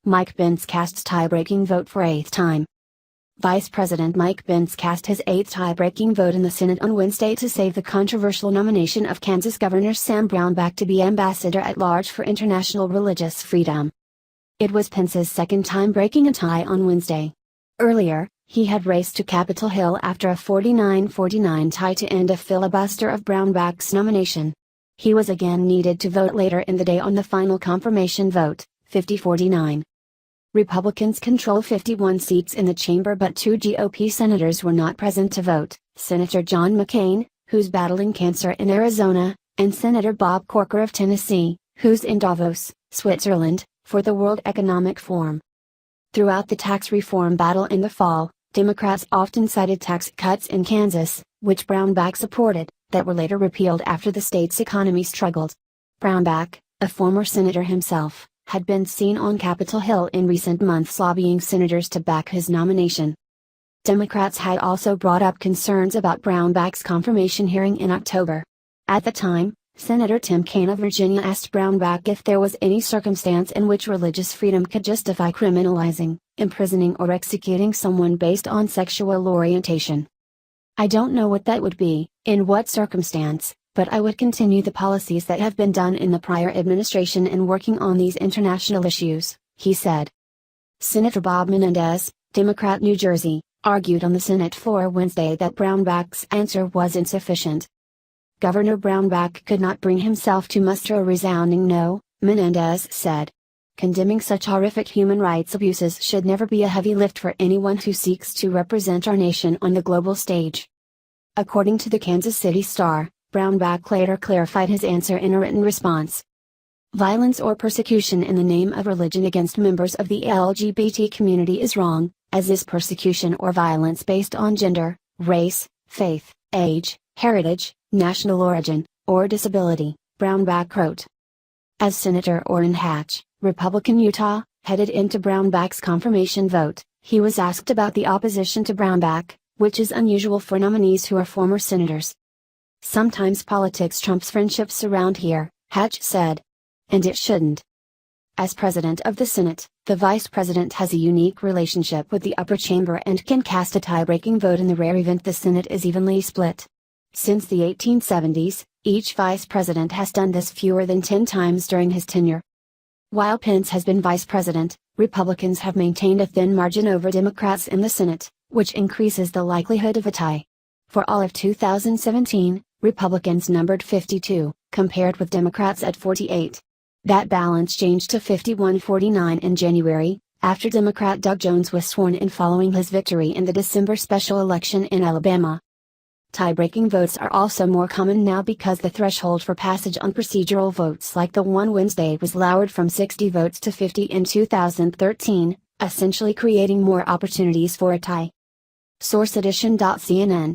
Mike Pence casts tie-breaking vote for eighth time. Vice President Mike Pence cast his eighth tie-breaking vote in the Senate on Wednesday to save the controversial nomination of Kansas Governor Sam Brownback to be Ambassador at Large for International Religious Freedom. It was Pence's second time breaking a tie on Wednesday. Earlier, he had raced to Capitol Hill after a 49-49 tie to end a filibuster of Brownback's nomination. He was again needed to vote later in the day on the final confirmation vote, 50-49. Republicans control 51 seats in the chamber, but two GOP senators were not present to vote, Senator John McCain, who's battling cancer in Arizona, and Senator Bob Corker of Tennessee, who's in Davos, Switzerland, for the World Economic Forum. Throughout the tax reform battle in the fall, Democrats often cited tax cuts in Kansas, which Brownback supported, that were later repealed after the state's economy struggled. Brownback, a former senator himself, had been seen on Capitol Hill in recent months lobbying senators to back his nomination. Democrats had also brought up concerns about Brownback's confirmation hearing in October. At the time, Senator Tim Kaine of Virginia asked Brownback if there was any circumstance in which religious freedom could justify criminalizing, imprisoning or executing someone based on sexual orientation. "I don't know what that would be, in what circumstance, but I would continue the policies that have been done in the prior administration in working on these international issues," he said. Senator Bob Menendez, Democrat New Jersey, argued on the Senate floor Wednesday that Brownback's answer was insufficient. Governor Brownback could not bring himself to muster a resounding no, Menendez said. Condemning such horrific human rights abuses should never be a heavy lift for anyone who seeks to represent our nation on the global stage. According to the Kansas City Star, Brownback later clarified his answer in a written response. Violence or persecution in the name of religion against members of the LGBT community is wrong, as is persecution or violence based on gender, race, faith, age, heritage, national origin, or disability, Brownback wrote. As Senator Orrin Hatch, Republican Utah, headed into Brownback's confirmation vote, he was asked about the opposition to Brownback, which is unusual for nominees who are former senators. "Sometimes politics trumps friendships around here," Hatch said. And it shouldn't. As president of the Senate, the vice president has a unique relationship with the upper chamber and can cast a tie-breaking vote in the rare event the Senate is evenly split. Since the 1870s, each vice president has done this fewer than 10 times during his tenure. While Pence has been vice president, Republicans have maintained a thin margin over Democrats in the Senate, which increases the likelihood of a tie. For all of 2017, Republicans numbered 52, compared with Democrats at 48. That balance changed to 51-49 in January, after Democrat Doug Jones was sworn in following his victory in the December special election in Alabama. Tie-breaking votes are also more common now because the threshold for passage on procedural votes like the one Wednesday was lowered from 60 votes to 50 in 2013, essentially creating more opportunities for a tie. SourceEdition.cnn